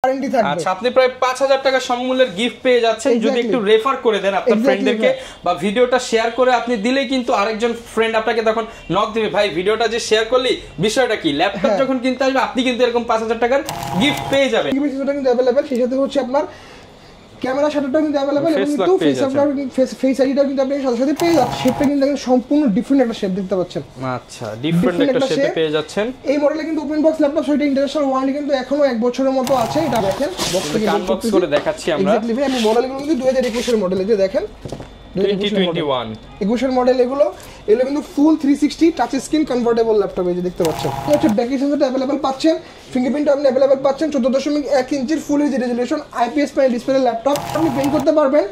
Warranty থাকবে। আচ্ছা, আপনি প্রায় 5000 টাকা সমমূল্যের গিফট পেয়ে যাচ্ছেন যদি একটু রেফার করে দেন আপনার ফ্রেন্ডদেরকে বা ভিডিওটা শেয়ার করে আপনি দিলেই কিন্তু আরেকজন ফ্রেন্ড আপনাকে তখন নক দিবে, ভাই ভিডিওটা যে শেয়ার করলি বিষয়টা কি, ল্যাপটপ যখন কিনতে আসবে আপনি কিন্তু এরকম 5000 টাকার গিফট পেয়ে যাবেন। সেটা কিন্তু अवेलेबल, সেই সাথে হচ্ছে আপনার ক্যামেরা শাটারটাও কিন্তু अवेलेबल এবং কিন্তু ফেস আইডিটাও কিন্তু আপনি সাথে সাথে পেয়ে যাচ্ছেন। শেপটা কিন্তু সম্পূর্ণ ডিফারেন্ট একটা শেপ দেখতে পাচ্ছেন। আচ্ছা, ডিফারেন্ট একটা শেপে পেয়ে যাচ্ছেন। এই মডেলে কিন্তু ওপেন বক্স ল্যাপটপ, সেটা ইন্টারন্যাশনাল ওয়ারেন্টি কিন্তু এখনো 1 বছরের মতো আছে। এটা দেখেন বক্স থেকে আনবক্স করে দেখাচ্ছি আমরা। এক্স্যাক্টলি ভাই, আমি মডেলগুলো কিন্তু 2021 এর মডেল, এই যে দেখেন 2021 এর মডেল। এগুলো কিন্তু ফুল 360 টাচ স্ক্রিন কনভার্টেবল ল্যাপটপ, এই যে দেখতে পাচ্ছেন। হচ্ছে ব্যাক সেন্সরটা अवेलेबल পাচ্ছেন, ফিঙ্গারপ্রিন্ট আপনি अवेलेबल পাচ্ছেন। 14.1 ইঞ্চির ফুল HD resolution IPS panel display laptop আপনি পেইন্ট করতে পারবেন।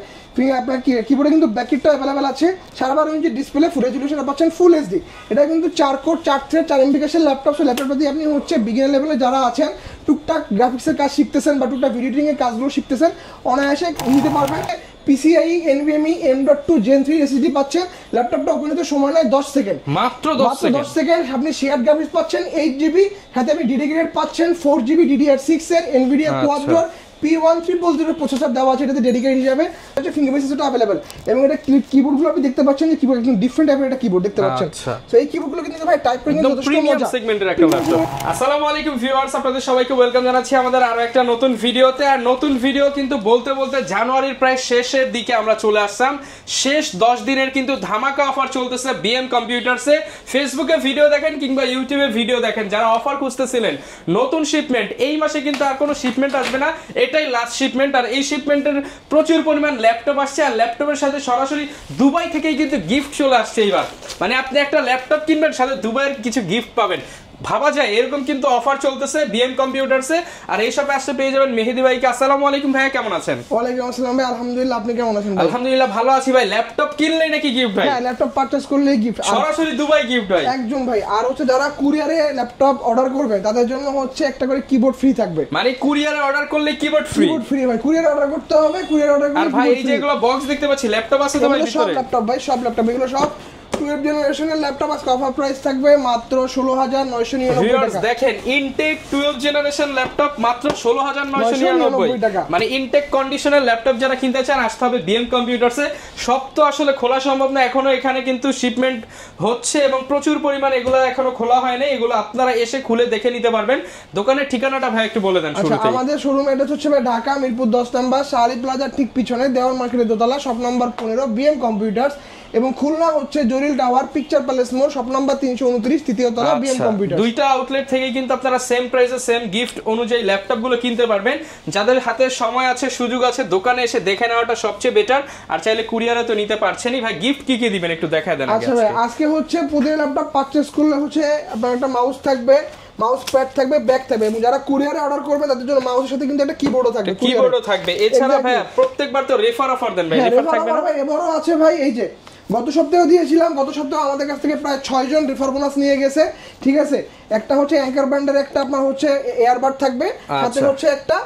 আপনার কিবোর্ডে কিন্তু ব্যাককিটটা अवेलेबल আছে। 12.5 ইঞ্চি ডিসপ্লে, ফুল রেজোলিউশন পাচ্ছেন, ফুল এইচডি। এটা কিন্তু 4 কোর 4 থ্রেড 4 এমবি ক্যাশের ল্যাপটপ। সো ল্যাপটপটা দিয়ে আপনি হচ্ছে বিগিনার লেভেলে যারা আছেন, টুকটাক গ্রাফিক্সের কাজ শিখতেছেন বা টুকটাক ভিডিও এডিটিং এর কাজগুলো শিখতেছেন, অনায়াসে নিতে পারবেন। PCIe NVMe M.2 Gen 3 SSD পাচ্ছেন। ল্যাপটপটা ওপেন হতে সময় নেয় 10 সেকেন্ড, মাত্র 10 সেকেন্ড। আপনি শেয়ার গ্রাফিক্স পাচ্ছেন 8GB, সাথে আপনি ডেডিকেটেড পাচ্ছেন 4GB DDR6 এর Nvidia Quadro P1300 প্রসেসর দেওয়া আছে এটাতে ডেডিকেটেড হিসাবে। হচ্ছে ফিঙ্গারপ্রিন্ট সেন্সরটা अवेलेबल এবং এটা কিবোর্ডগুলো আপনি দেখতে পাচ্ছেন যে কিবোর্ড একদম ডিফারেন্ট টাইপের একটা কিবোর্ড দেখতে পাচ্ছেন। সো এই কিবোর্ডগুলো কিন্তু ভাই টাইপ করিং এর যথেষ্ট প্রিমিয়াম সেগমেন্টের একটা ল্যাপটপ। আসসালামু আলাইকুম ভিউয়ার্স, আপনাদের সবাইকে ওয়েলকাম জানাচ্ছি আমাদের আরো একটা নতুন ভিডিওতে। আর নতুন ভিডিও কিন্তু বলতে বলতে জানুয়ারির প্রায় শেষের দিকে আমরা চলে আসলাম। শেষ 10 দিনের কিন্তু ধামাকা অফার চলতেছে বিএম কম্পিউটারসে। ফেসবুকে ভিডিও দেখেন কিংবা ইউটিউবে ভিডিও দেখেন, যারা অফার খুঁজতেছিলেন নতুন শিপমেন্ট, এই মাসে কিন্তু আর কোনো শিপমেন্ট আসবে না, এটাই লাস্ট শিপমেন্ট। আর এই শিপমেন্টের প্রচুর পরিমাণ ল্যাপটপ আসছে, আর ল্যাপটপের সাথে সরাসরি দুবাই থেকেই কিন্তু গিফট চলে আসছে এইবার। মানে আপনি একটা ল্যাপটপ কিনবেন, সাথে দুবাইয়ের কিছু গিফট পাবেন, ভাবা যায় এরকম কিন্তু অফার চলতেছে বিএম কম্পিউটারসে। আর এই সবে আসতে পেয়ে যাবেন মেহেদি ভাইকে। আসসালামু আলাইকুম ভাই, কেমন আছেন? ওয়ালাইকুম আসসালাম ভাই, আলহামদুলিল্লাহ, আপনি কেমন আছেন? আলহামদুলিল্লাহ ভালো আছি ভাই। ল্যাপটপ কিনলেই নাকি গিফট ভাই? হ্যাঁ, ল্যাপটপ পারচেজ করলেই গিফট, সরাসরি দুবাই গিফট ভাই। একদম ভাই। আর হচ্ছে যারা কুরিয়ারে ল্যাপটপ অর্ডার করবে তাদের জন্য হচ্ছে একটা করে কিবোর্ড ফ্রি থাকবে। মানে কুরিয়ারে অর্ডার করলে কিবোর্ড ফ্রি? কিবোর্ড ফ্রি ভাই, কুরিয়ারে অর্ডার করতে হবে, কুরিয়ারে অর্ডার করলে। আর ভাই এই যে এগুলো বক্স দেখতে পাচ্ছি, ল্যাপটপ আছে তো ভাই ভিতরে? সব ল্যাপটপ ভাই, সব ল্যাপটপ, এগুলো সব 12 জেনারেশনের ল্যাপটপ। আজকে অফার প্রাইস থাকবে মাত্র 16999 টাকা। দেখেন ইনটেক 12 জেনারেশন ল্যাপটপ মাত্র 16999 টাকা। মানে ইনটেক কন্ডিশনের ল্যাপটপ যারা কিনতে চান আসতে হবে বিএম কম্পিউটারসে। সব তো আসলে খোলা সম্ভব না এখনো, এখানে কিন্তু শিপমেন্ট হচ্ছে এবং প্রচুর পরিমাণ এগুলো এখনো খোলা হয় না। এগুলো আপনারা এসে খুলে দেখে নিতে পারবেন। দোকানের ঠিকানাটা ভাই একটু বলে দেন শুরুতে। আচ্ছা, আমাদের শোরুম অ্যাড্রেস হচ্ছে ভাই ঢাকা মিরপুর 10 নাম্বার শালি প্লাজার ঠিক পিছনে দেওয়ান মার্কেটের দোতলা, শপ নাম্বার 15 বিএম কম্পিউটারস। এবং খুলনা হচ্ছে জরিল টাওয়ার পিকচার প্যালেস মোড়, শপ নাম্বার 329 তৃতীয় তলা বিএম কম্পিউটার। দুইটা আউটলেট থেকে কিন্তু আপনারা সেম প্রাইসে সেম গিফট অনুযায়ী ল্যাপটপ গুলো কিনতে পারবেন। যাদের হাতে সময় আছে, সুযোগ আছে, দোকানে এসে দেখে নেওয়াটা সবচেয়ে বেটার। আর চাইলে কুরিয়ারে তো নিতে পারছেনই। ভাই গিফট কি কি দিবেন একটু দেখায় দেন। আচ্ছা ভাই, আজকে হচ্ছে প্রতিটা ল্যাপটপ পারচেজ করলে হচ্ছে আপনার একটা মাউস থাকবে, মাউস প্যাড থাকবে, ব্যাগ থাকবে। এবং যারা কুরিয়ারে অর্ডার করবে তাদের জন্য মাউসের সাথে কিন্তু একটা কিবোর্ডও থাকবে। কিবোর্ডও থাকবে। এছাড়া ভাই প্রত্যেকবার তো রেফার অফার দেন ভাই, রেফার থাকবে না? এবারও আছে ভাই, এই যে গত সপ্তাহে দিয়েছিলাম, গত সপ্তাহে আমাদের কাছ থেকে প্রায় 6 জন রেফার বোনাস নিয়ে গেছে। ঠিক আছে, একটা হচ্ছে অ্যাঙ্কার ব্র্যান্ডের একটা আপনার হচ্ছে এয়ারবাড থাকবে, সাথে হচ্ছে একটা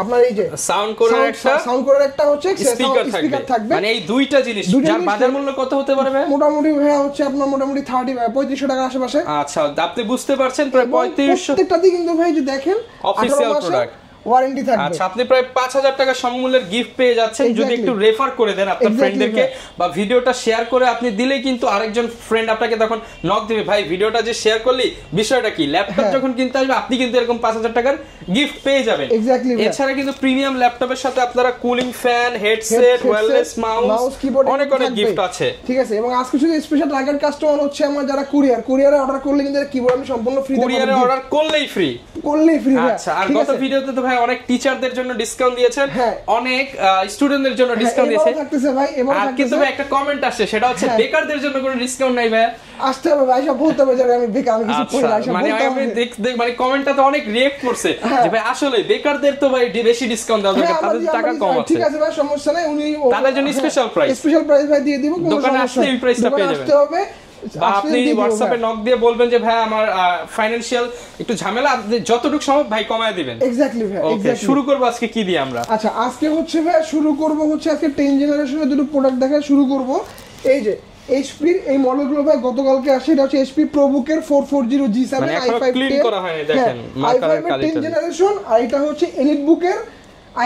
আপনার এই যে সাউন্ড কোরের একটা হচ্ছে স্পিকার থাকবে। মানে এই দুইটা জিনিস যার বাজার মূল্য কত হতে পারে ভাই? মোটামুটি ভাই হচ্ছে আপনার মোটামুটি 3500 টাকার আশেপাশে। আচ্ছা, আপনি বুঝতে পারছেন প্রায় 3500। প্রত্যেকটাতেই কিন্তু ভাই যে দেখেন অফিশিয়াল প্রোডাক্ট ওয়ারেন্টি থাকবে। আচ্ছা, আপনি প্রায় 5000 টাকা সমমূল্যের গিফট পেয়ে যাচ্ছেন যদি একটু রেফার করে দেন আপনার ফ্রেন্ডদেরকে বা ভিডিওটা শেয়ার করে আপনি দিলেই কিন্তু আরেকজন ফ্রেন্ড আপনাকে তখন নক দিবে, ভাই ভিডিওটা যে শেয়ার করলি বিষয়টা কি, ল্যাপটপ যখন কিনতে আসবে আপনি কিন্তু এরকম 5000 টাকার গিফট পেয়ে যাবেন। এছাড়া কিন্তু প্রিমিয়াম ল্যাপটপের সাথে আপনারা cooling fan, headset, wireless mouse, keyboard, অনেক গিফট আছে। ঠিক আছে, এবং আজকে শুধু স্পেশাল টার্গেট কাস্টমার হচ্ছে আমরা যারা কুরিয়ারে অর্ডার করলে কিন্তু কিবোর্ড আমি সম্পূর্ণ ফ্রি দেব। কুরিয়ারে অর্ডার করলেই ফ্রি আচ্ছা, আর গত ভিডিওতে তো ভাই অনেক টিচারদের জন্য ডিসকাউন্ট দিয়েছেন, অনেক স্টুডেন্টদের জন্য ডিসকাউন্ট দিয়েছে। আর কিন্তু ভাই একটা কমেন্ট আসছে, সেটা হচ্ছে বেকারদের জন্য কোনো ডিসকাউন্ট নাই ভাই। আসতে হবে ভাই, সব বলতে হবে যে আমি বেকার, আমি কিছু করি না। মানে আমি মানে কমেন্টটা তো অনেক রিঅ্যাক্ট করছে যে ভাই আসলে বেকারদের তো ভাই বেশি ডিসকাউন্ট দেওয়া দরকার, তাদের টাকা কম আছে। ঠিক আছে ভাই, সমস্যা নাই, উনি তাদের জন্য স্পেশাল প্রাইস ভাই দিয়ে দিব। দোকানে আসলে এই প্রাইসটা পেয়ে যাবেন। আসতে হবে বা আপনি হোয়াটসঅ্যাপে নক দিয়ে বলবেন যে ভাই আমার ফাইনান্সিয়াল একটু ঝামেলা, আপনি যতটুকু সম্ভব ভাই কমায় দিবেন। এক্স্যাক্টলি ভাই, ওকে, শুরু করব আজকে কি দিয়ে আমরা? আচ্ছা, আজকে হচ্ছে ভাই শুরু করব হচ্ছে আজকে 10 জেনারেশনের দুটো প্রোডাক্ট দেখা শুরু করব। এই যে এইচপির এই মডেলগুলো ভাই গতকালকে আসে। এটা হচ্ছে এইচপি প্রোবুকের 440 G7 i5 ক্লিন করা হয়নি, দেখেন মার্কারের কোয়ালিটি 10 জেনারেশন, আর এটা হচ্ছে এলিট বুকের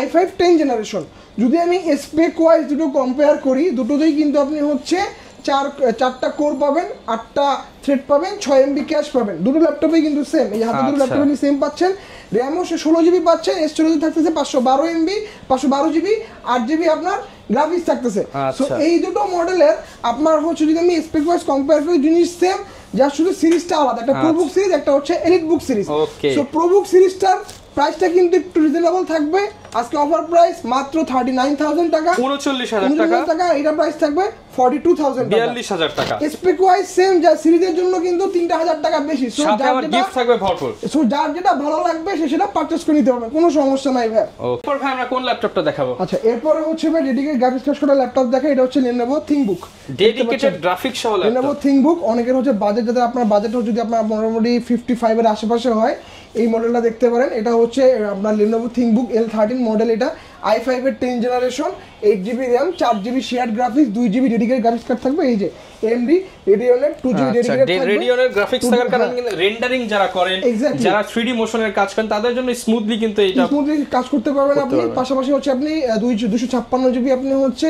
i5 10 জেনারেশন। যদি আমি স্পেক ওয়াইজ দুটো কম্পেয়ার করি, দুটোতেই কিন্তু আপনি হচ্ছে চারটা কোর পাবেন, 8টা থ্রেড পাবেন, 6 MB ক্যাশ পাবেন। দুটো ল্যাপটপেই কিন্তু সেম, এই হাতে দুটো ল্যাপটপে আপনি সেম পাচ্ছেন। র্যামও 16 GB পাচ্ছেন, স্টোরেজ থাকতেছে 512 MB, 512 GB, 8 GB আপনার গ্রাফিক্স থাকতেছে। সো এই দুটো মডেলের আপনার হচ্ছে যদি আমি স্পেক ওয়াইজ কম্পেয়ার করি, জিনিস সেম, যা শুধু সিরিজটা আলাদা। একটা প্রোবুক সিরিজ, একটা হচ্ছে EliteBook series. So ProBook সিরিজটার প্রাইসটা কিন্তু একটু রিজনেবল থাকবে। আজকে অফার প্রাইস মাত্র 39,000 টাকা, 39,000 টাকা। এটা প্রাইস থাকবে 42,000 টাকা, 42,000 টাকা। স্পেক ওয়াইজ সেম, যা সিরিজের জন্য কিন্তু 3,000 টাকা বেশি। সো সাথে আবার গিফট থাকবে ভরপুর। সো যার যেটা ভালো লাগবে সে সেটা পারচেজ করে নিতে পারবে, কোনো সমস্যা নাই ভাই। এরপর ভাই আমরা কোন ল্যাপটপটা দেখাবো? আচ্ছা, এরপরে হচ্ছে ভাই ডেডিকেটেড গ্রাফিক্স কার্ড করা ল্যাপটপ দেখা। এটা হচ্ছে Lenovo ThinkBook, ডেডিকেটেড গ্রাফিক্স সহ ল্যাপটপ। Lenovo ThinkBook। অনেকের হচ্ছে বাজেট, যাদের আপনার বাজেট হচ্ছে যদি আপনার মোটামুটি 55 এর আশেপাশে হয়, এই মডেলটা দেখতে পারেন। এটা হচ্ছে আপনার Lenovo ThinkBook L13 মডেল। এটা i5 এর 10 generation, 8 GB RAM, 4 GB shared graphics, 2 GB dedicated graphics card থাকবে। এই যে AMD Radeon 2 GB ডেডিকেটেড থাকবে। Radeon এর গ্রাফিক্স থাকার কারণে কিন্তু রেন্ডারিং যারা করেন, যারা 3D মোশনের কাজ করেন, তাদের জন্য স্মুথলি কিন্তু এটা স্মুথলি কাজ করতে পারবেন আপনি। পাশাপাশি হচ্ছে আপনি 256 GB আপনি হচ্ছে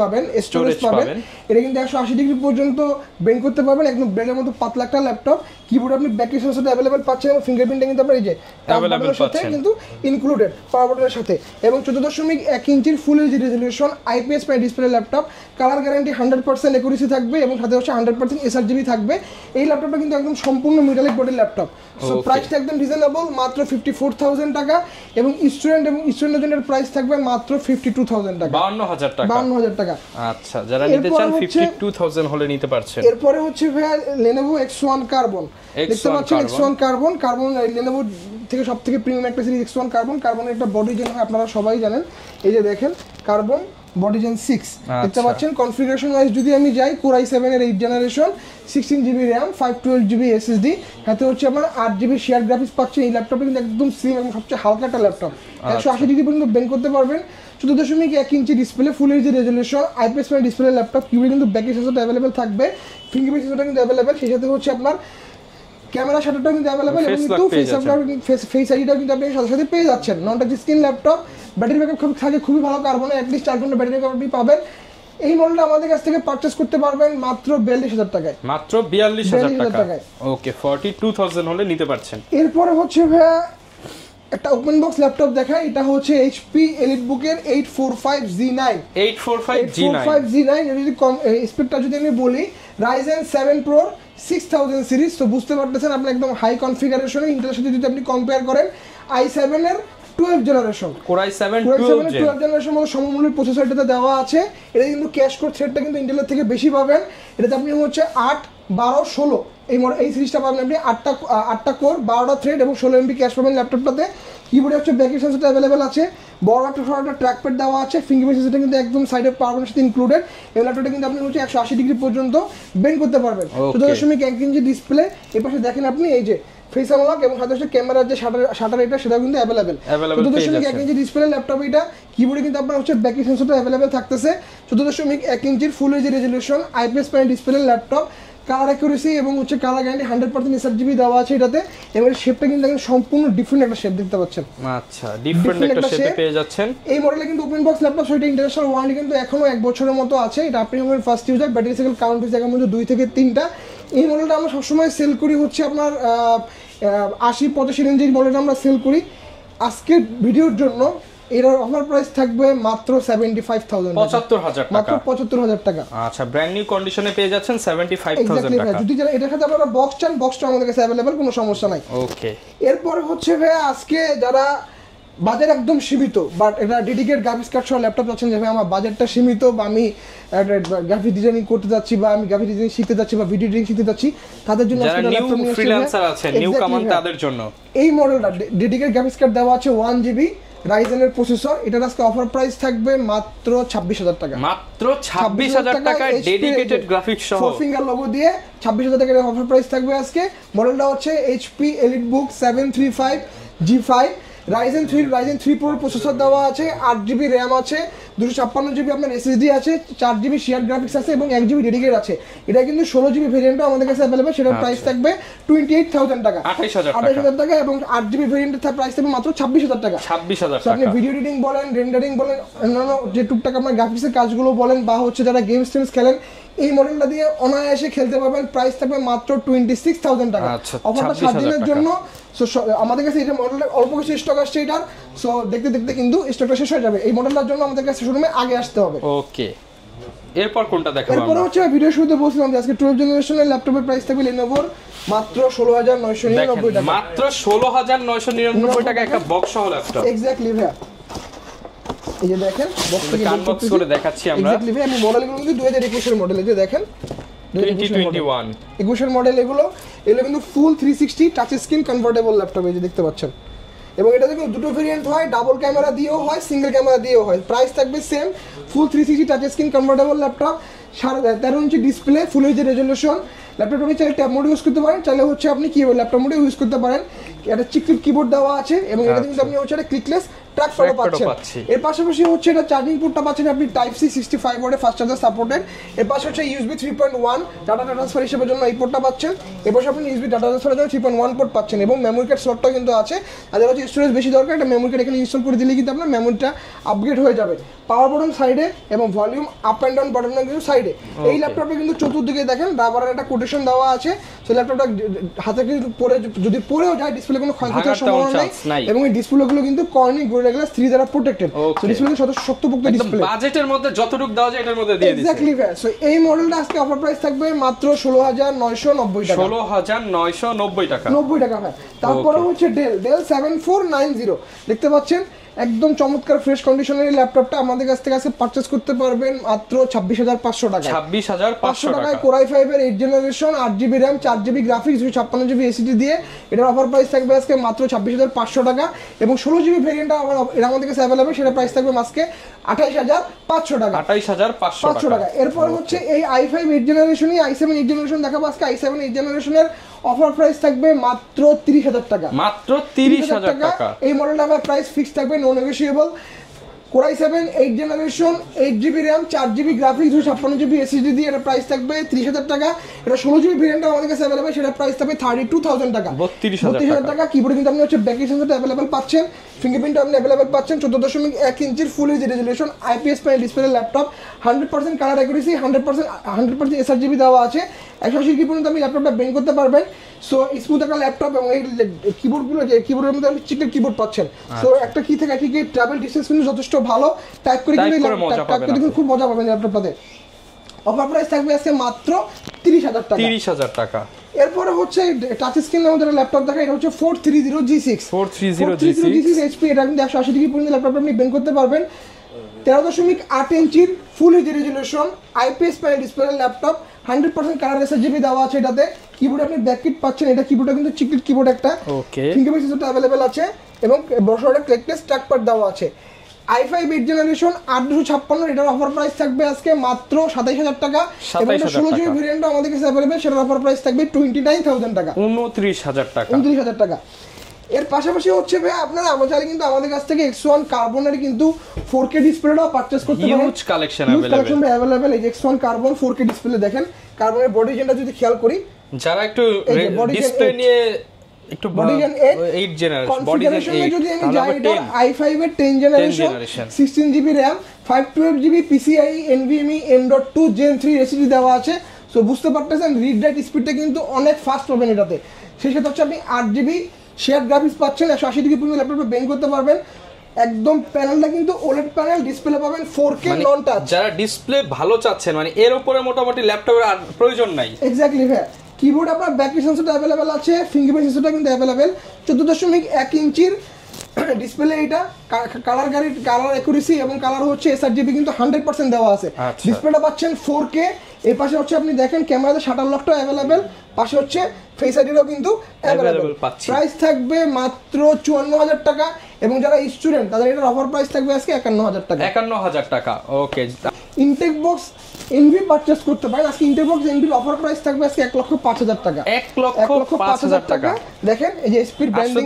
পাবেন, স্টোরেজ পাবেন। এটা কিন্তু 180 ডিগ্রি পর্যন্ত বেন্ড করতে পারবেন, একদম ব্লেডের মতো পাতলা একটা ল্যাপটপ। কিবোর্ড আপনি ব্যাকের সাথে अवेलेबल পাচ্ছেন, এবং ফিঙ্গারপ্রিন্টিং কিন্তু আপনার এই যে अवेलेबल সাথে কিন্তু ইনক্লুডেড, পাওয়ার বাটনের সাথে। এবং 14.1 ইঞ্চির ফুল HD resolution IPS panel display laptop. Colour guarantee 100% accuracy থাকবে, এবং সাথে হচ্ছে 100% sRGB থাকবে। এই ল্যাপটপটা কিন্তু একদম সম্পূর্ণ মেটালিক বডির ল্যাপটপ। সো প্রাইসটা একদম রিজনেবল, মাত্র 54,000 টাকা। এবং স্টুডেন্টের প্রাইস থাকবে মাত্র 52,000 টাকা, 52,000 টাকা, 52,000 টাকা। আচ্ছা, যারা নিতে চান 52,000 হলে নিতে পারছেন। এরপরে হচ্ছে ভাই Lenovo X1 Carbon, দেখতে পাচ্ছেন X1 Carbon। Lenovo থেকে সবথেকে প্রিমিয়াম একটা সিরিজ X1 Carbon। কার্বনের একটা বডি জেন হয়, আপনারা সবাই জানেন। এই যে দেখেন কার্বন বডি জেন 6 দেখতে পাচ্ছেন। কনফিগারেশন ওয়াইজ যদি আমি যাই, Core i7 এর 8 generation, 16 GB RAM, 512 GB SSD, সাথে হচ্ছে আপনার 8 GB শেয়ার গ্রাফিক্স পাচ্ছেন। এই ল্যাপটপটা কিন্তু একদম স্লিম এবং সবচেয়ে হালকা একটা ল্যাপটপ। 180 ডিগ্রি পর্যন্ত বেন্ড করতে পারবেন। 14.1 inch display, full HD resolution, IPS panel display laptop. Keyboard কিন্তু ব্যাকের সাথে अवेलेबल থাকবে, ফিঙ্গারপ্রিন্ট সেন্সরটা কিন্তু अवेलेबल। সেই সাথে হচ্ছে আপনার ক্যামেরা শাটারটাও কিন্তু अवेलेबल, এবং কিন্তু ফেস আইডিটাও কিন্তু আপনি সাথে সাথে পেয়ে যাচ্ছেন। নন touch screen laptop, battery backup থাকে খুবই ভালো, কার্বনে অ্যাটলিস্ট 4 ঘন্টা ব্যাটারি ব্যাকআপ আপনি পাবেন। এই মডেলটা আমাদের কাছ থেকে পারচেজ করতে পারবেন মাত্র 42,000 টাকায়, মাত্র 42,000 টাকায়। ওকে, 42,000 হলে নিতে পারছেন। এরপরে হচ্ছে ভাইয়া একটা ওপেন বক্স ল্যাপটপ দেখা। এটা হচ্ছে HP EliteBook-এর 845G9, 845G9। যদি স্পেকটা যদি আমি বলি, Ryzen 7 Pro 6000 সিরিজ। তো বুঝতে পারতেছেন আপনি একদম হাই কনফিগারেশনে। ইন্টেলের সাথে যদি আপনি কম্পেয়ার করেন, i7 এর 12 জেনারেশন, Core i7 12 জেনারেশন মতো সমমূল্যের প্রসেসরটাতে দেওয়া আছে। এটা কিন্তু ক্যাশ কোর থ্রেডটা কিন্তু ইন্টেলের থেকে বেশি পাবেন। এটাতে আপনি হচ্ছে 8, 12, 16 এই সিরিজটা পাবেন আপনি। 8টা কোর, 12টা থ্রেড, এবং 16 MB ক্যাশ পাবেন ল্যাপটপটাতে। কিবোর্ডে হচ্ছে ব্যাকের সেন্সরটা अवेलेबल আছে, বড় একটা ট্র্যাকপ্যাড দেওয়া আছে, ফিঙ্গারপ্রিন্ট সেন্সরটা কিন্তু একদম সাইডে পাওয়ার সাথে ইনক্লুডেড। এই ল্যাপটপটা কিন্তু আপনি হচ্ছে 180 ডিগ্রি পর্যন্ত বেন্ড করতে পারবেন। 14.1 ইঞ্চি ডিসপ্লে। এই পাশে দেখেন আপনি এই যে ফেস আনলক, এবং সাথে হচ্ছে ক্যামেরার যে শাটার এটা সেটাও কিন্তু अवेलेबल। 14.1 ইঞ্চি ডিসপ্লে ল্যাপটপ এটা। কিবোর্ডে কিন্তু আপনার হচ্ছে ব্যাকের সেন্সরটা अवेलेबल থাকতেছে। 14.1 ইঞ্চির ফুল HD resolution IPS panel display laptop. Colour accuracy এবং হচ্ছে কালার গ্যারান্টি 100% sRGB দেওয়া আছে এটাতে। এবং শেপটা কিন্তু দেখেন সম্পূর্ণ ডিফারেন্ট একটা শেপ দেখতে পাচ্ছেন। আচ্ছা, ডিফারেন্ট একটা শেপে পেয়ে যাচ্ছেন। এই মডেলে কিন্তু ওপেন বক্স ল্যাপটপ, সেটা ইন্টারন্যাশনাল ওয়ারেন্টি কিন্তু এখনো 1 বছরের মতো আছে। এটা আপনি আমার first user, battery cycle count হচ্ছে এখন মধ্যে 2 থেকে 3টা। এই মডেলটা আমরা সবসময় সেল করি হচ্ছে আপনার 80-85 রেঞ্জের মডেলটা আমরা সেল করি। আজকের ভিডিওর জন্য এটার অফার প্রাইস থাকবে মাত্র 75,000 টাকা, 75,000 টাকা, মাত্র 75,000 টাকা। আচ্ছা, ব্র্যান্ড নিউ কন্ডিশনে পেয়ে যাচ্ছেন 75,000 টাকা। যদি এটার সাথে আপনারা বক্স চান, বক্সটা আমাদের কাছে अवेलेबल, কোনো সমস্যা নাই। ওকে, এরপর হচ্ছে ভাই আজকে যারা বাজেট একদম সীমিত, বাট এটা ডেডিকেটেড গ্রাফিক্স কার্ড সহ ল্যাপটপ চাচ্ছেন, যে আমার বাজেটটা সীমিত, বা আমি গ্রাফিক ডিজাইনিং করতে যাচ্ছি, বা আমি গ্রাফিক ডিজাইনিং শিখতে যাচ্ছি, বা ভিডিও এডিটিং শিখতে যাচ্ছি, তাদের জন্য যারা নিউ ফ্রিল্যান্সার আছেন, নিউ কামান, তাদের জন্য এই মডেলটা ডেডিকেটেড গ্রাফিক্স কার্ড দেওয়া আছে 1 GB Ryzen এর প্রসেসর। এটার আজকে অফার প্রাইস থাকবে মাত্র 26,000 টাকা, মাত্র 26,000 টাকায় ডেডিকেটেড গ্রাফিক্স সহ 4 ফিঙ্গার লোগো দিয়ে 26,000 টাকার অফার প্রাইস থাকবে আজকে। মডেলটা হচ্ছে HP EliteBook 735G5। Ryzen 3 Pro processor দেওয়া আছে, 8GB RAM আছে, 256GB আপনার SSD আছে, 4GB শেয়ার গ্রাফিক্স আছে এবং 1GB ডেডিকেট আছে। এটা কিন্তু 16GB ভেরিয়েন্টও আমাদের কাছে অ্যাভেলেবল, সেটার প্রাইস থাকবে 28,000 টাকা, 28,000 টাকা, এবং 8GB ভেরিয়েন্টের প্রাইস থাকবে মাত্র 26,000 টাকা। 26,000 টাকা। আপনি ভিডিও এডিটিং বলেন, রেন্ডারিং বলেন, অন্যান্য যে টুকটাক আপনার গ্রাফিক্সের কাজগুলো বলেন, বা হচ্ছে যারা গেমস খেলেন, এই মডেলটা দিয়ে অনায়াসে খেলতে পারবেন। প্রাইস থাকবে মাত্র 26,000 টাকা। অফারটা 7 দিনের জন্য। সো আমাদের কাছে এটা মডেলের অল্প কিছু স্টক আসছে এটার। সো দেখতে দেখতে কিন্তু স্টকটা শেষ হয়ে যাবে। এই মডেলটার জন্য আমাদের কাছে শোরুমে আগে আসতে হবে। ওকে, এরপর কোনটা দেখাবো? এরপর হচ্ছে ভিডিও শুরুতে বলছিলাম যে আজকে 12 জেনারেশনের ল্যাপটপের প্রাইস থাকবে Lenovoর মাত্র 16,999 টাকা। মাত্র 16,999 টাকা একটা বক্স সহ ল্যাপটপ। এক্স্যাক্টলি ভাই, এই যে দেখেন বক্সটাকে আনবক্স করে দেখাচ্ছি আমরা। এক্স্যাক্টলি ভাই, আমি মডেলগুলো কিন্তু 2021 এর মডেল, এই যে দেখেন 2021 মডেল। এগুলো কিন্তু ফুল 360 টাচ স্ক্রিন কনভার্টেবল ল্যাপটপ, এই যে দেখতে পাচ্ছেন। এবং এটা দেখুন দুটো ভেরিয়েন্ট হয়, ডাবল ক্যামেরা দিয়েও হয়, সিঙ্গেল ক্যামেরা দিয়েও হয়। প্রাইস থাকবে সেম, ফুল 360 টাচ স্ক্রিন কনভার্টেবল ল্যাপটপ, 13.5 ইঞ্চি ডিসপ্লে, ফুল এইচডি রেজলিউশন। ল্যাপটপটা আপনি চাইলে ট্যাব মোড ইউজ করতে পারেন, চাইলে হচ্ছে আপনি কি ল্যাপটপ মোডে ইউজ করতে পারেন। একটা চিকচিক কিবোর্ড দেওয়া আছে এবং এটা কিন্তু আপনি হচ্ছে একটা ক্লিকলেস ট্র্যাক প্যাডও পাচ্ছেন। এর পাশাপাশি হচ্ছে এটা চার্জিং পোর্টটা পাচ্ছেন আপনি টাইপ সি 65 ওয়াটের ফাস্ট চার্জার সাপোর্টেড। এর পাশে হচ্ছে ইউএসবি 3.1 ডাটা ট্রান্সফার হিসেবের জন্য এই পোর্টটা পাচ্ছেন। এবার আপনি ইউএসবি ডাটা ট্রান্সফারের জন্য 3.1 পোর্ট পাচ্ছেন এবং মেমোরি কার্ড স্লটটাও কিন্তু আছে। আর যারা হচ্ছে স্টোরেজ বেশি দরকার, একটা মেমোরি কার্ড এখানে ইনস্টল করে দিলে কিন্তু আপনার মেমোরিটা আপগ্রেড হয়ে যাবে। পাওয়ার বাটন সাইডে এবং volume up and down button কিন্তু সাইডে। এই ল্যাপটপে কিন্তু চতুর্দিকে দেখেন রাবারের একটা কোটেশন দেওয়া আছে। সো ল্যাপটপটা হাতে কিন্তু পরে যদি পরেও যায় ডিসপ্লে কোনো ক্ষয়ক্ষতি হওয়ার সম্ভাবনা নাই এবং এই ডিসপ্লেগুলো কিন্তু কর্নিং গোরিলা গ্লাস 3 দ্বারা প্রোটেক্টেড। সো ডিসপ্লে শক্তপোক্ত ডিসপ্লে, বাজেটের মধ্যে যতটুকু দেওয়া যায় এটার মধ্যে দিয়ে দিয়েছে। এক্স্যাক্টলি ভাই। সো এই মডেলটা আজকে অফার প্রাইস থাকবে মাত্র 16,990 টাকা। 16,990 টাকা, 90 টাকা ভাই। তারপরে হচ্ছে ডেল 7490 দেখতে পাচ্ছেন, একদম চমৎকার ফ্রেশ কন্ডিশনের এই ল্যাপটপটা আমাদের কাছ থেকে আজকে পারচেজ করতে পারবেন মাত্র 26,500 টাকা। 26,500 টাকায় Core i5 এর 8 generation, 8GB RAM, 4GB graphics, 256GB SSD দিয়ে এটার অফার প্রাইস থাকবে আজকে মাত্র 26,500 টাকা। এবং 16GB ভেরিয়েন্টটা এটা আমাদের কাছে অ্যাভেলেবল, সেটা প্রাইস থাকবে আজকে 28,500 টাকা। 28,500 টাকা। এরপর হচ্ছে এই i5 8 জেনারেশনই i7 8 জেনারেশন দেখাবো আজকে। i7 8 জেনারেশনের অফার প্রাইস থাকবে মাত্র 30,000 টাকা। মাত্র 30,000 টাকা। এই মডেলটা আমার প্রাইস ফিক্স থাকবে, no negotiable. Core i7 8 generation, 8GB RAM, 4GB graphics, 256GB SSD দিয়ে এটা প্রাইস থাকবে 30,000 টাকা। এটা 16GB ভেরিয়েন্টটা আমাদের কাছে অ্যাভেলেবল, সেটা প্রাইস থাকবে 32,000 টাকা, 32,000 টাকা। কিবোর্ডে কিন্তু আপনি হচ্ছে ব্যাক সেন্সরটা অ্যাভেলেবল পাচ্ছেন, ফিঙ্গারপ্রিন্ট আপনি অ্যাভেলেবল পাচ্ছেন, 14.1 ইঞ্চির full HD resolution IPS panel display laptop, 100% colour accuracy, 100% sRGB দেওয়া আছে। 180 ডিগ্রি পর্যন্ত আপনি ল্যাপটপটা বেন্ড করতে পারবেন। সো স্মুথ একটা ল্যাপটপ এবং এই কিবোর্ডগুলো যে কিবোর্ডের মধ্যে আপনি চিকন কিবোর্ড পাচ্ছেন। সো একটা কি থেকে কি ট্রাভেল ডিসটেন্স কিন্তু যথেষ্ট ভালো, টাইপ করে কিন্তু খুব মজা পাবেন ল্যাপটপটাতে। অফার প্রাইস থাকবে আজকে মাত্র 30,000 টাকা। 30,000 টাকা। এরপরে হচ্ছে টাচ স্ক্রিনের মধ্যে ল্যাপটপ দেখা, এটা হচ্ছে 430G6 HP। এটা কিন্তু 180 ডিগ্রি পর্যন্ত ল্যাপটপ আপনি বেন্ড করতে পারবেন। 13.8 ইঞ্চির full HD resolution IPS panel display laptop, 100% colour sRGB দেওয়া আছে এটাতে। কিবোর্ড আপনি ব্যাককিট পাচ্ছেন, এটা কিবোর্ডটা কিন্তু চিকলিট কিবোর্ড একটা। ওকে, ফিঙ্গারপ্রিন্ট সেন্সরটা अवेलेबल আছে এবং বড়সড় একটা ক্লিকলেস ট্র্যাক প্যাড দেওয়া আছে। i5 8 জেনারেশন 856, এটার অফার প্রাইস থাকবে আজকে মাত্র 27,000 টাকা। এবং 16GB ভেরিয়েন্টটা আমাদের কাছে अवेलेबल, সেটার অফার প্রাইস থাকবে 29,000 টাকা, 29,000 টাকা, 29,000 টাকা। এর পাশাপাশি হচ্ছে ভাই আপনারা আমাদের কিন্তু আমাদের কাছ থেকে X1 কার্বনের কিন্তু 4K ডিসপ্লেটাও পারচেজ করতে পারেন। Huge collection available. এই যে X1 কার্বন 4K ডিসপ্লে দেখেন, কার্বনের বডি ডিজাইনটা যদি খেয়াল করি, যারা একটু ডিসপ্লে নিয়ে একটু body design 8 generation, body design যদি আমি যাই, এটা i5 এর 10 generation, 16GB RAM, 512GB PCIe NVMe M.2 Gen 3 SSD দেওয়া আছে। সো বুঝতে পারতেছেন রিড রাইট স্পিডটা কিন্তু অনেক ফাস্ট পাবেন এটাতে। সেই সাথে হচ্ছে আপনি 8GB শেয়ার গ্রাফিক্স পাচ্ছেন, 180 ডিগ্রি পর্যন্ত ল্যাপটপে বেন্ড করতে পারবেন। একদম প্যানেলটা কিন্তু OLED প্যানেল, ডিসপ্লে পাবেন 4K নন টাচ। যারা ডিসপ্লে ভালো চাচ্ছেন, মানে এর উপরে মোটামুটি ল্যাপটপের আর প্রয়োজন নাই। এক্স্যাক্টলি ভাই। কিবোর্ড আপনার ব্যাক সেন্সরটা अवेलेबल আছে, ফিঙ্গারপ্রিন্ট সেন্সরটা কিন্তু अवेलेबल। 14.1 ইঞ্চির ডিসপ্লে, এটা কালার অ্যাকুরেসি এবং কালার হচ্ছে sRGB কিন্তু 100% দেওয়া আছে। ডিসপ্লেটা পাচ্ছেন 4K। এর পাশে হচ্ছে আপনি দেখেন ক্যামেরাতে শাটার লকটা अवेलेबल, পাশে হচ্ছে ফেস আইডিটাও কিন্তু अवेलेबल। প্রাইস থাকবে মাত্র 54,000 টাকা এবং যারা স্টুডেন্ট তাদের এটার অফার প্রাইস থাকবে আজকে 51,000 টাকা। 51,000 টাকা। ওকে, ইনটেক বক্স এনভি পারচেজ করতে পারেন আজকে। ইনটেক বক্স এনভির অফার প্রাইস থাকবে আজকে 1,05,000 টাকা। 1,05,000 টাকা। দেখেন এই যে স্পিড ব্যান্ডিং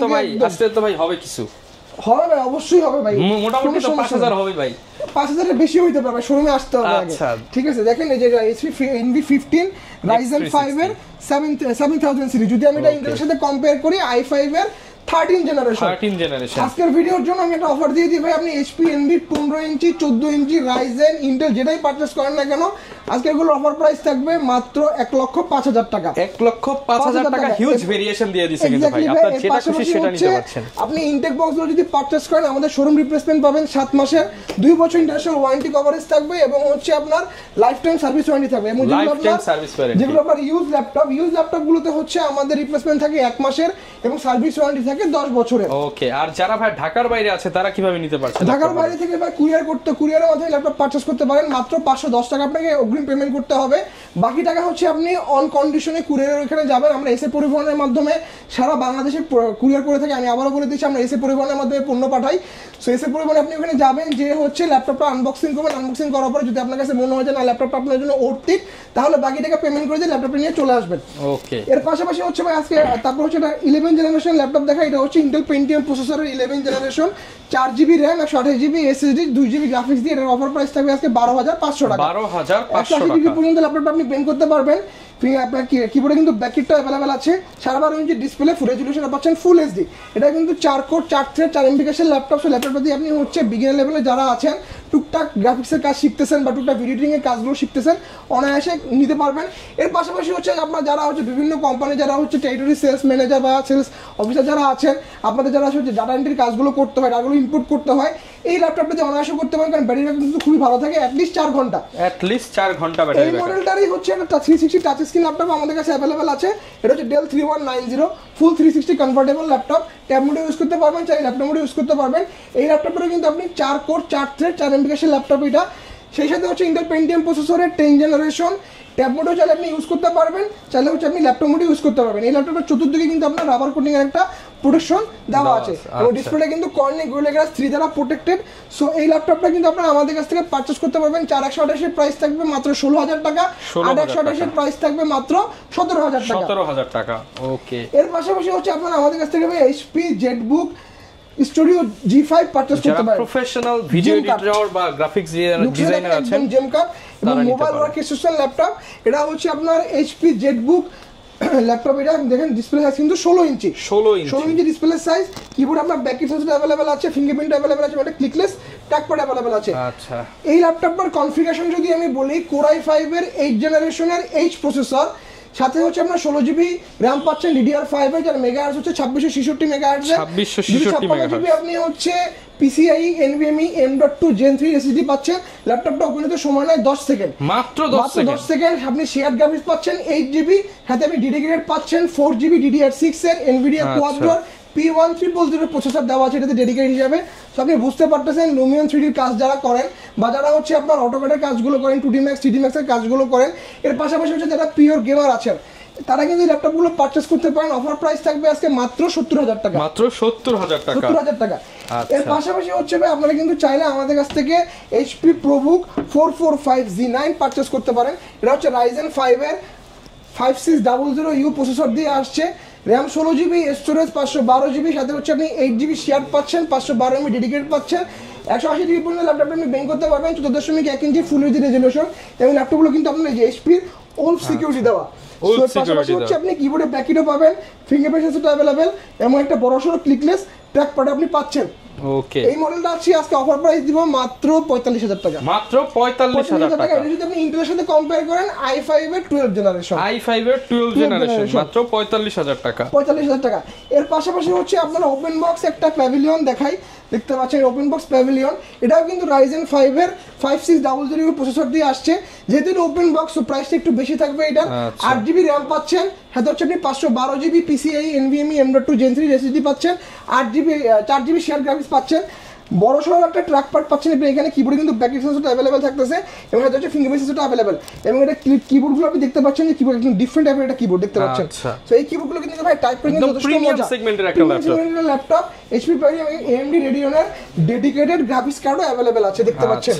আসলে তো ভাই হবে কিছু হবে ভাই, অবশ্যই হবে ভাই, মোটামুটি তো 5000 হবে ভাই, 5000 এর বেশি হইতে পারে, শোরুমে আসতে হবে আগে। ঠিক আছে, দেখেন এই যে NV15 Ryzen 5 এর 7000 সিরিজ, যদি আমি এটা ইন্টেলের সাথে কম্পেয়ার করি i5 এর 13 জেনারেশন। আজকের ভিডিওর জন্য আমি একটা অফার দিয়ে দিই ভাই, আপনি HP Envy 15 ইঞ্চি 14 ইঞ্চি Ryzen Intel যেটাই পারচেজ করেন না কেন, আজকে এগুলো অফার প্রাইস থাকবে মাত্র 1,05,000 টাকা। 1,05,000 টাকা হিউজ ভেরিয়েশন দিয়ে দিয়েছে কিন্তু ভাই, আপনারা যেটা খুশি সেটা নিতে পারছেন। আপনি ইনটেক বক্সগুলো যদি পারচেজ করেন, আমাদের শোরুম রিপ্লেসমেন্ট পাবেন 7 মাসের, 2 বছর ইন্টারন্যাশনাল ওয়ারেন্টি কভারেজ থাকবে এবং হচ্ছে আপনার লাইফ টাইম সার্ভিস ওয়ারেন্টি থাকবে। এবং যেগুলো আপনার ইউজ ল্যাপটপগুলোতে হচ্ছে আমাদের রিপ্লেসমেন্ট থাকে 1 মাসের এবং সার্ভিস ওয়ারেন্টি থাকে 10 বছরের। ওকে, আর যারা ভাই ঢাকার বাইরে আছে তারা কিভাবে নিতে পারছে? ঢাকার বাইরে থেকে ভাই কুরিয়ারের মাধ্যমে ল্যাপটপ পারচেজ করতে পারেন, মাত্র 510 টাকা আপনাকে অগ্রিম পেমেন্ট করতে হবে, বাকি টাকা হচ্ছে আপনি অন কন্ডিশনে কুরিয়ারের ওখানে যাবেন। আমরা এসএ পরিবহনের মাধ্যমে সারা বাংলাদেশে কুরিয়ার করে থাকি, আমি আবারও বলে দিচ্ছি আমরা এসএ পরিবহনের মাধ্যমে পণ্য পাঠাই। সো এসএ পরিবহনে আপনি ওখানে যাবেন, যে হচ্ছে ল্যাপটপটা আনবক্সিং করবেন, আনবক্সিং করার পরে যদি আপনার কাছে মনে হয় যে না ল্যাপটপটা আপনার জন্য অর্থিক, তাহলে বাকি টাকা পেমেন্ট করে দিয়ে ল্যাপটপটা নিয়ে চলে আসবেন। ওকে, এর পাশাপাশি হচ্ছে ভাই আজকে তারপর হচ্ছে এটা 11 জেনারেশন ল্যাপটপ দেখা, এটা হচ্ছে ইন্টেল পেন্টিয়াম প্রসেসরের 11 generation, 4GB RAM 128GB SSD 2GB graphics দিয়ে, এটার অফার প্রাইস থাকবে আজকে 12,500 টাকা। 12,500 টাকা পর্যন্ত ল্যাপটপটা আপনি পেন করতে পারবেন। আপনার কিবোর্ডে কিন্তু ব্যাককিটটা অ্যাভেলেবেল আছে, 12.5 ইঞ্চি ডিসপ্লে, ফুল রেজলিউশনে পাচ্ছেন ফুল HD। এটা কিন্তু 4 কোর 4 থ্রেড 4 MB ক্যাশের ল্যাপটপ। সো ল্যাপটপটা দিয়ে আপনি হচ্ছে বিগিনার লেভেলে যারা আছেন, টুকটাক গ্রাফিক্সের কাজ শিখতেছেন বা টুকটাক ভিডিও এডিটিং এর কাজগুলো শিখতেছেন, অনায়াসে নিতে পারবেন। এর পাশাপাশি হচ্ছে আপনার যারা হচ্ছে বিভিন্ন কোম্পানি, যারা হচ্ছে টেরিটরি সেলস ম্যানেজার বা সেলস অফিসার যারা আছেন, আপনাদের যারা হচ্ছে ডাটা এন্ট্রির কাজগুলো করতে হয়, ডাটাগুলো ইনপুট করতে হয়, এই ল্যাপটপটাতে অনায়াসে করতে পারেন, কারণ ব্যাটারি ব্যাকআপ কিন্তু খুবই ভালো থাকে, অ্যাটলিস্ট 4 ঘন্টা। ব্যাটারি এই মডেলটারই হচ্ছে একটা 360 টাচ স্ক্রিন ল্যাপটপ আমাদের কাছে অ্যাভেলেবেল আছে। এটা হচ্ছে ডেল 3190 ফুল 360 কনভার্টেবল ল্যাপটপ, ট্যাব মোডে ইউজ করতে পারবেন, চাই ল্যাপটপ মোডে ইউজ করতে পারবেন। এই ল্যাপটপটা কিন্তু আপনি 4 কোর 4 থ্রেড 4 MB ক্যাশের ল্যাপটপ এটা, সেই সাথে হচ্ছে ইন্টেল পেন্টিয়াম প্রসেসরের 10 জেনারেশন। ট্যাব মোডেও চাইলে আপনি ইউজ করতে পারবেন, চাইলে হচ্ছে আপনি ল্যাপটপ মোডে ইউজ করতে পারবেন। এই ল্যাপটপের চতুর্দিকে কিন্তু আপনার রাবার কোটিং এর একটা প্রোটেকশন দেওয়া আছে এবং ডিসপ্লেটা কিন্তু কর্নিং গোরিলা গ্লাস 3 দ্বারা প্রোটেক্টেড। সো এই ল্যাপটপটা কিন্তু আপনারা আমাদের কাছ থেকে পারচেজ করতে পারবেন। 4128 এর প্রাইস থাকবে মাত্র 16,000 টাকা, 8128 এর প্রাইস থাকবে মাত্র 17,000 টাকা। ওকে, এর পাশাপাশি হচ্ছে আপনারা আমাদের কাছ থেকে HP ZBook studio G5 purchase করতে পারেন। প্রফেশনাল ভিডিও এডিটর বা গ্রাফিক্স ডিজাইনার আছেন, জেমকার এবং মোবাইল ওয়ার্ক স্টেশন ল্যাপটপ। এটা হচ্ছে আপনার HP ZBook ল্যাপটপ। এটা দেখেন ডিসপ্লে সাইজ কিন্তু 16 ইঞ্চি ডিসপ্লে সাইজ। কিবোর্ড আপনার ব্যাক সেন্সর अवेलेबल আছে, ফিঙ্গারপ্রিন্ট अवेलेबल আছে, মানে ক্লিকলেস ট্র্যাকপ্যাড अवेलेबल আছে। আচ্ছা, এই ল্যাপটপটার কনফিগারেশন যদি আমি বলি, Core i5 এর 8 জেনারেশনের H প্রসেসর, সাথে হচ্ছে আপনার 16GB RAM পাচ্ছেন DDR5 এর, যার মেগাহার্টজ হচ্ছে 2666 মেগাহার্টজ। 2666 GB আপনি হচ্ছে PCIe NVMe M.2 Gen 3 SSD পাচ্ছেন। ল্যাপটপটা ওপেন হতে সময় নেয় 10 সেকেন্ড, মাত্র 10 সেকেন্ড। আপনি শেয়ার গ্রাফিক্স পাচ্ছেন 8GB, সাথে আপনি ডেডিকেটেড পাচ্ছেন 4GB DDR6 এর NVIDIA Quadro P1300 প্রসেসর দেওয়া আছে এটাতে ডেডিকেটেড হিসেবে। সো আপনি বুঝতে পারতেছেন লুমিয়ন 3D এর কাজ যারা করেন বা যারা হচ্ছে আপনার অটোক্যাডের কাজগুলো করেন, 2D Max 3D Max এর কাজগুলো করেন, এর পাশাপাশি হচ্ছে যারা পিওর গেমার আছেন, তারা কিন্তু এই ল্যাপটপগুলো পারচেজ করতে পারেন। অফার প্রাইস থাকবে আজকে মাত্র 70,000 টাকা, মাত্র 70,000 টাকা। এর পাশাপাশি হচ্ছে ভাই আপনারা কিন্তু চাইলে আমাদের কাছ থেকে HP ProBook 445Z9 পারচেজ করতে পারেন। এটা হচ্ছে Ryzen 5 এর 5600U প্রসেসর দিয়ে আসছে, RAM 16GB, স্টোরেজ 512GB, সাথে হচ্ছে আপনি 8GB শেয়ার পাচ্ছেন, 512 MB ডেডিকেটেড পাচ্ছেন। 180 ডিগ্রি পর্যন্ত ল্যাপটপটা আপনি বেঙ্ক করতে পারবেন, 14.1 ইঞ্চি ফুল এইচডি রেজলিউশন এবং ল্যাপটপগুলো কিন্তু আপনার যে HP ওল্ড সিকিউরিটি দেওয়া। পাশাপাশি হচ্ছে আপনি কিবোর্ডে ব্যাককিটও পাবেন, ফিঙ্গারপ্রিন্ট সেন্সরটা अवेलेबल এবং একটা বড়সড় ক্লিকলেস ট্র্যাকপ্যাড আপনি পাচ্ছেন। ওকে, এই মডেলটা আছে আজকে অফার প্রাইস দিব মাত্র 45,000 টাকা, মাত্র 45,000 টাকা। এটা যদি আপনি ইন্টেলের সাথে কম্পেয়ার করেন i5 এর 12 জেনারেশন, মাত্র 45,000 টাকা, 45,000 টাকা। এর পাশাপাশি হচ্ছে আপনারা ওপেন বক্স একটা প্যাভিলিয়ন দেখাই, দেখতে পাচ্ছেন ওপেন বক্স প্যাভিলিয়ন। এটাও কিন্তু Ryzen 5 এর 5600 প্রসেসর দিয়ে আসছে, যেহেতু ওপেন বক্স প্রাইসটা একটু বেশি থাকবে। এটা 8GB RAM পাচ্ছেন, সাথে হচ্ছে আপনি 512GB PCIe NVMe M.2 Gen 3 SSD পাচ্ছেন, 4GB শেয়ার গ্রাফিক্স পাচ্ছেন, বড় সড়ো একটা ট্র্যাকপ্যাড পাচ্ছেন আপনি এখানে। কিবোর্ডে কিন্তু ব্যাক সেন্সরটা अवेलेबल থাকতেছে এবং এটা হচ্ছে ফিঙ্গারপ্রিন্ট সেন্সরটা अवेलेबल এবং এটা কিবোর্ডগুলো আপনি দেখতে পাচ্ছেন যে কিবোর্ড একদম ডিফারেন্ট টাইপের একটা কিবোর্ড দেখতে পাচ্ছেন। সো এই কিবোর্ডগুলো কিন্তু ভাই টাইপ করে যথেষ্ট প্রিমিয়াম সেগমেন্টের একটা ল্যাপটপ। HP Pavilion AMD Radeon-এর ডেডিকেটেড গ্রাফিক্স কার্ডও अवेलेबल আছে দেখতে পাচ্ছেন।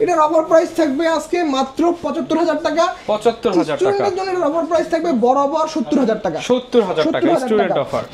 এটার অফার প্রাইস থাকবে আজকে মাত্র 75,000 টাকা, 75,000 টাকা। স্টুডেন্টদের জন্য এর অফার প্রাইস থাকবে বরাবর 70,000 টাকা, 70,000 টাকা স্টুডেন্ট অফার।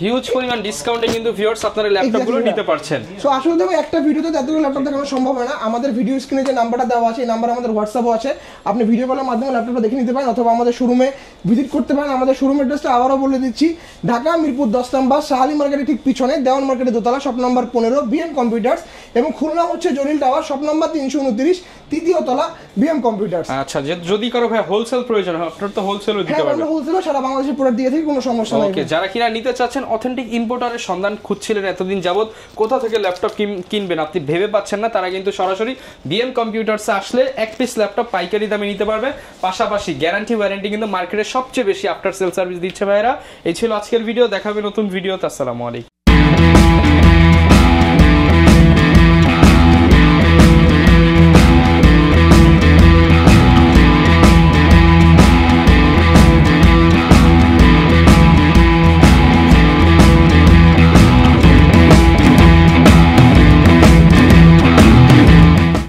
হিউজ পরিমাণ ডিসকাউন্টে কিন্তু ভিউয়ার্স আপনারা ল্যাপটপগুলো নিতে পারছেন। সো আসলে দেখো একটা ভিডিওতে এতগুলো ল্যাপটপ দেখানো সম্ভব হয় না, আমাদের ভিডিও স্ক্রিনে যে নাম্বারটা দেওয়া আছে এই নাম্বার আমাদের হোয়াটসঅ্যাপও আছে, আপনি ভিডিও কলের মাধ্যমে ল্যাপটপটা দেখে নিতে পারেন অথবা আমাদের শোরুমে ভিজিট করতে পারেন। আমাদের শোরুম অ্যাড্রেসটা আবারও বলে দিচ্ছি, ঢাকা মিরপুর 10 নম্বর শাহালি মার্কেটের ঠিক পিছনে দেওয়ান মার্কেটের দোতলা, শপ নম্বর 15 বিএম কম্পিউটার্স, এবং খুলনা হচ্ছে জলিল টাওয়ার, শপ নম্বর 329 তৃতীয় তলা বিএম কম্পিউটার্স। আচ্ছা, যদি কারো ভাই হোলসেল প্রয়োজন হয় আপনারা তো হোলসেলও দিতে পারবেন। আমরা হোলসেলও সারা বাংলাদেশে প্রোডাক্ট দিয়ে থাকি, কোনো সমস্যা নেই। ওকে, যারা কিনা নিতে চাচ্ছেন অথেন্টিক ইম্পোর্টারের সন্ধান খুঁজছিলেন এতদিন যাবত, কোথা থেকে ল্যাপটপ কিনবেন আপনি ভেবে পাচ্ছেন না, তারা কিন্তু সরাসরি বিএম কম্পিউটার্সে আসলে এক পিস ল্যাপটপ পাইকারি দামে নিতে পারবে, পাশাপাশি গ্যারান্টি ওয়ারেন্টি কিন্তু মার্কেটে সবচেয়ে বেশি আফটার সেল সার্ভিস দিচ্ছে ভাইরা। এই ছিল আজকের ভিডিও, দেখাবে নতুন ভিডিওতে। আসসালামু আলাইকুম।